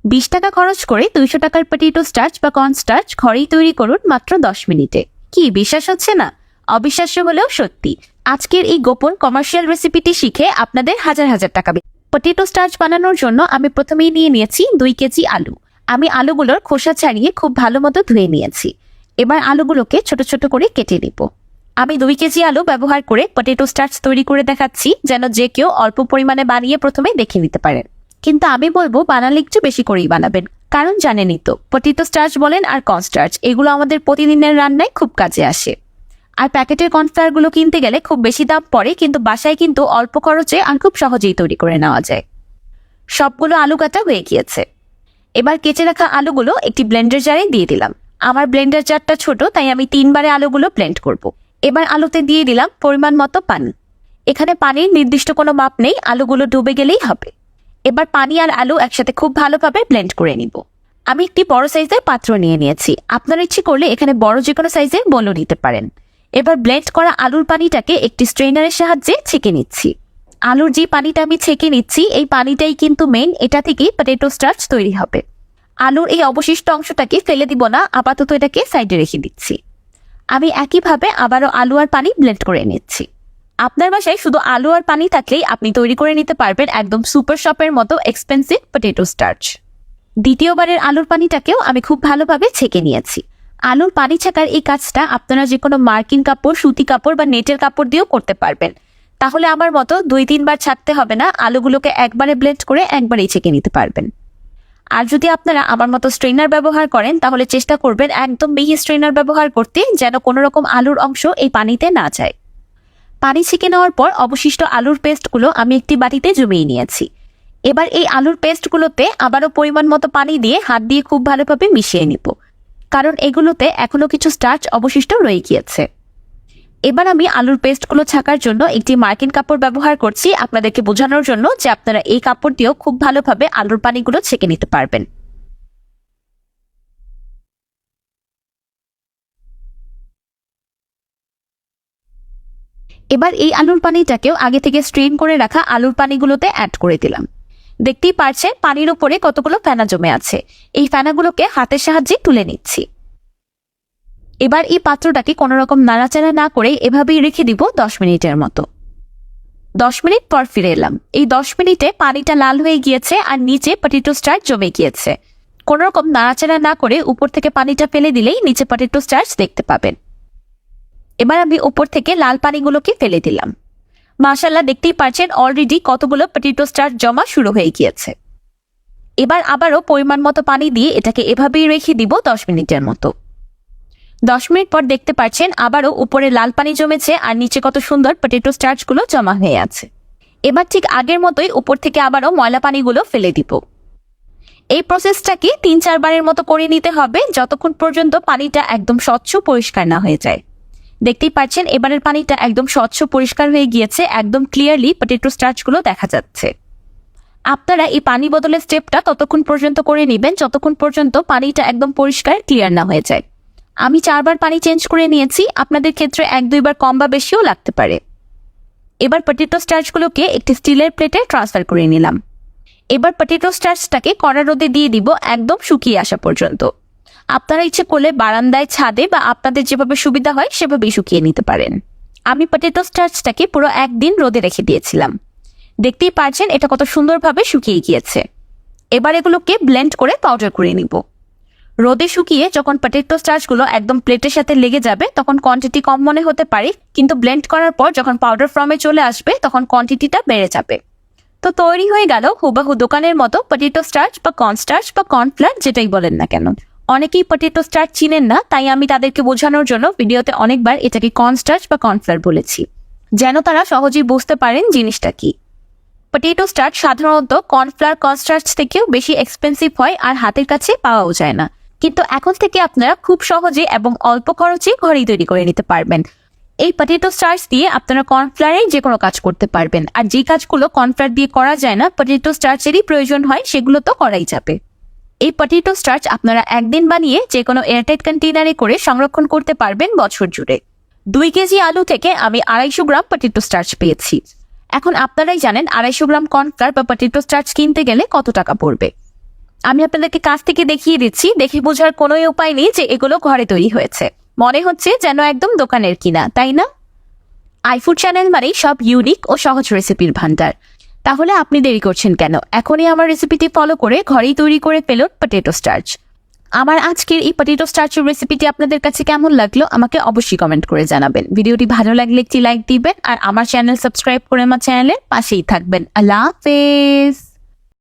20 টাকা খরচ করে 200 টাকার পটেটো স্টার্চ বা কর্ন স্টার্চ ঘরেই তৈরি করুন মাত্র 10 মিনিটে। কি বিশ্বাস হচ্ছে না? অবিশ্বাস্য হলেও সত্যি। আজকের এই গোপন কমার্শিয়াল রেসিপিটি শিখে আপনাদের হাজার হাজার টাকা। পটেটো স্টার্চ বানানোর জন্য আমি প্রথমেই নিয়ে নিয়েছি 2 কেজি আলু। আমি আলুগুলোর খোসা ছাড়িয়ে খুব ভালো মতো ধুয়ে নিয়েছি। এবার আলুগুলোকে ছোট ছোট করে কেটে নিব। আমি 2 কেজি আলু ব্যবহার করে পটেটো স্টার্চ তৈরি করে দেখাচ্ছি, যেন যে কেউ অল্প পরিমাণে বানিয়ে প্রথমে দেখে নিতে পারেন। কিন্তু আমি বলবো বানালে একটু বেশি করেই বানাবেন, কারণ জানেনই তো পটেটো স্টার্চ বলেন আর কর্ন স্টার্চ এগুলো আমাদের প্রতিদিনের রান্নায় খুব কাজে আসে। আর প্যাকেটের কর্নফ্লাওয়ারগুলো কিনতে গেলে খুব বেশি দাম পড়ে, কিন্তু বাসায় কিন্তু অল্প খরচে আর খুব সহজেই তৈরি করে নেওয়া যায়। সবগুলো আলু কাটা হয়ে গিয়েছে। এবার কেটে রাখা আলুগুলো একটি ব্লেন্ডার জারে দিয়ে দিলাম। আমার ব্লেন্ডার জারটা ছোট, তাই আমি 3 বারে আলুগুলো ব্লেন্ড করব। এবার আলুতে দিয়ে দিলাম পরিমাণ মতো পানি। এখানে পানির নির্দিষ্ট কোনো মাপ নেই, আলুগুলো ডুবে গেলেই হবে। এবার পানি আর আলু একসাথে খুব ভালোভাবে ব্লেন্ড করে নিব। আমি একটি বড় সাইজের পাত্র নিয়ে নিয়েছি। আপনারা ইচ্ছে করলে এখানে বড় যে কোনো সাইজের বোলও নিতে পারেন। এবার ব্লেন্ড করা আলুর পানিটাকে একটি স্ট্রেনারের সাহায্যে ছেঁকে নিচ্ছি। আলুর যে পানিটা আমি ছেঁকে নিচ্ছি, এই পানিটাই কিন্তু মেইন, এটা থেকেই পটেটো স্টার্চ তৈরি হবে। আলুর এই অবশিষ্ট অংশটাকে ফেলে দিব না, আপাতত এটাকে সাইডে রেখে দিচ্ছি। আমি একইভাবে আবারও আলু আর পানি ব্লেন্ড করে নিচ্ছি। আপনার বাসায় শুধু আলু আর পানি থাকলেই আপনি তৈরি করে নিতে পারবেন একদম সুপার শপের মতো এক্সপেন্সিভ পটেটো স্টার্চ। দ্বিতীয়বারের আলুর পানিটাকেও আমি খুব ভালোভাবে ছেঁকে নিয়েছি। আলুর পানি ছেঁকার এই কাজটা আপনারা যে কোনো মার্কিন কাপড়, সুতি কাপড় বা নেটের কাপড় দিয়েও করতে পারবেন। তাহলে আমার মতো 2-3 বার ছাড়তে হবে না, আলুগুলোকে একবারে ব্লেন্ড করে একবারেই ছেঁকে নিতে পারবেন। আর যদি আপনারা আমার মতো স্ট্রেনার ব্যবহার করেন, তাহলে চেষ্টা করবেন একদম মিহি স্ট্রেনার ব্যবহার করতে, যেন কোনো রকম আলুর অংশ এই পানিতে না যায়। পানি ছেঁকে নেওয়ার পর অবশিষ্ট আলুর পেস্টগুলো আমি একটি বাটিতে জমিয়ে নিয়েছি। এবার এই আলুর পেস্টগুলোতে আবারও পরিমাণ মতো পানি দিয়ে হাত দিয়ে খুব ভালোভাবে মিশিয়ে নিব, কারণ এগুলোতে এখনো কিছু স্টার্চ অবশিষ্ট রয়ে গিয়েছে। এবার আমি আলুর পেস্টগুলো ছাকার জন্য একটি মার্কিন কাপড় ব্যবহার করছি, আপনাদেরকে বোঝানোর জন্য যে আপনারা এই কাপড় দিয়েও খুব ভালোভাবে আলুর পানিগুলো ছেঁকে নিতে পারবেন। এবার এই আলুর পানিটাকেও আগে থেকে স্ট্রেন করে রাখা আলুর পানিগুলোতে অ্যাড করে দিলাম। দেখতেই পারছেন পানির উপরে কতগুলো ফেনা জমে আছে। এই ফেনাগুলোকে হাতের সাহায্যে তুলে নিচ্ছি। এবার এই পাত্রটাকে কোনো রকম নাড়াচাড়া না করে এভাবেই রেখে দিব 10 মিনিটের মতো। 10 মিনিট পর ফিরে এলাম। এই 10 মিনিটে পানিটা লাল হয়ে গিয়েছে আর নিচে পটেটো স্টার্চ জমে গিয়েছে। কোনো রকম নাড়াচাড়া না করে উপর থেকে পানিটা ফেলে দিলেই নিচে পটেটো স্টার্চ দেখতে পাবেন। এবার আমি উপর থেকে লাল পানিগুলোকে ফেলে দিলাম। মাশাআল্লাহ, দেখতেই পারছেন অলরেডি কতগুলো পটেটো স্টার্চ জমা শুরু হয়ে গিয়েছে। এবার আবারও পরিমাণ মতো পানি দিয়ে এটাকে এভাবেই রেখে দিব 10 মিনিটের মতো। 10 মিনিট পর দেখতে পাচ্ছেন আবারও উপরে লাল পানি জমেছে আর নিচে কত সুন্দর পটেটো স্টার্চগুলো জমা হয়ে আছে। এবার ঠিক আগের মতোই উপর থেকে আবারও ময়লা পানিগুলো ফেলে দিব। এই প্রসেসটাকে 3-4 বারের মতো করে নিতে হবে, যতক্ষণ পর্যন্ত পানিটা একদম স্বচ্ছ পরিষ্কার না হয়ে যায়। দেখতেই পাচ্ছেন এবারের পানিটা একদম স্বচ্ছ পরিষ্কার হয়ে গিয়েছে, একদম ক্লিয়ারলি পটেটো স্টার্চগুলো দেখা যাচ্ছে। আপনারা এই পানি বদলের স্টেপটা ততক্ষণ পর্যন্ত করে নেবেন যতক্ষণ পর্যন্ত পানিটা একদম পরিষ্কার ক্লিয়ার না হয়ে যায়। আমি 4 বার পানি চেঞ্জ করে নিয়েছি, আপনাদের ক্ষেত্রে 1-2 বার কম বা বেশিও লাগতে পারে। এবার পটেটো স্টার্চগুলোকে একটি স্টিলের প্লেটে ট্রান্সফার করে নিলাম। এবার পটেটো স্টার্চটাকে কড়া রোদে দিয়ে দিব একদম শুকিয়ে আসা পর্যন্ত। আপনারা ইচ্ছে করলে বারান্দায়, ছাদে বা আপনাদের যেভাবে সুবিধা হয় সেভাবেই শুকিয়ে নিতে পারেন। আমি পটেটো স্টার্চটাকে পুরো 1 দিন রোদে রেখে দিয়েছিলাম। দেখতেই পাচ্ছেন এটা কত সুন্দরভাবে শুকিয়ে গিয়েছে। এবার এগুলোকে ব্লেন্ড করে পাউডার করে নিব। রোদে শুকিয়ে যখন পটেটো স্টার্চগুলো একদম প্লেটের সাথে লেগে যাবে তখন কোয়ান্টিটি কম মনে হতে পারে, কিন্তু ব্লেন্ড করার পর যখন পাউডার ফর্মে চলে আসবে তখন কোয়ান্টিটিটা বেড়ে যাবে। তো তৈরি হয়ে গেল হুবাহু দোকানের মতো পটেটো স্টার্চ বা কর্ন স্টার্চ বা কর্নফ্লাওয়ার, যেটাই বলেন না কেন। অনেকেই পটেটো স্টার্চ চিনেন না, তাই আমি তাদেরকে বোঝানোর জন্য ভিডিওতে অনেকবার এটাকে কর্ন স্টার্চ বা কর্নফ্লাওয়ার বলেছি, যেন তারা সহজেই বুঝতে পারেন জিনিসটা কি। পটেটো স্টার্চ সাধারণত কর্নফ্লাওয়ার, কর্ন স্টার্চ থেকেও বেশি এক্সপেন্সিভ হয় আর হাতের কাছে পাওয়াও যায় না, কিন্তু এখন থেকে আপনারা খুব সহজে এবং অল্প খরচে ঘরেই তৈরি করে নিতে পারবেন। এই পটেটো স্টার্চ দিয়ে আপনারা কর্নফ্লাওয়ারের যে কোনো কাজ করতে পারবেন, আর যে কাজগুলো কর্নফ্লাওয়ার দিয়ে করা যায় না, পটেটো স্টার্চেরই প্রয়োজন হয়, সেগুলো তো করাই যাবে। এই পটেটো স্টার্চ আপনারা একদিন বানিয়ে যে কোনো এয়ারটাইট কন্টেইনারে করে সংরক্ষণ করতে পারবেন বছর জুড়ে। 2 কেজি আলু থেকে আমি 250 গ্রাম পটেটো স্টার্চ পেয়েছি। এখন আপনারাই জানেন 250 গ্রাম কর্নফ্লাওয়ার বা পটেটো স্টার্চ কিনতে গেলে কত টাকা পড়বে। আমি আপনাদেরকে কাছ থেকে দেখিয়ে দিচ্ছি, দেখে বোঝার কোনো উপায় নেই যে এগুলো ঘরে তৈরি হয়েছে। মনে হচ্ছে যেন একদম দোকানের কিনা, তাই না? আইফুড চ্যানেল মানেই সব ইউনিক ও সহজ রেসিপির ভান্ডার। তাহলে আপনি দেরি করছেন কেন? এখনই আমার রেসিপিটি ফলো করে ঘরেই তৈরি করে ফেলুন পটেটো স্টার্চ। আমার আজকের এই পটেটো স্টার্চের রেসিপিটি আপনাদের কাছে কেমন লাগলো আমাকে অবশ্যই কমেন্ট করে জানাবেন। ভিডিওটি ভালো লাগলে একটি লাইক দিবেন আর আমার চ্যানেল সাবস্ক্রাইব করে আমার চ্যানেলের পাশেই থাকবেন। আল্লাহ হাফেজ।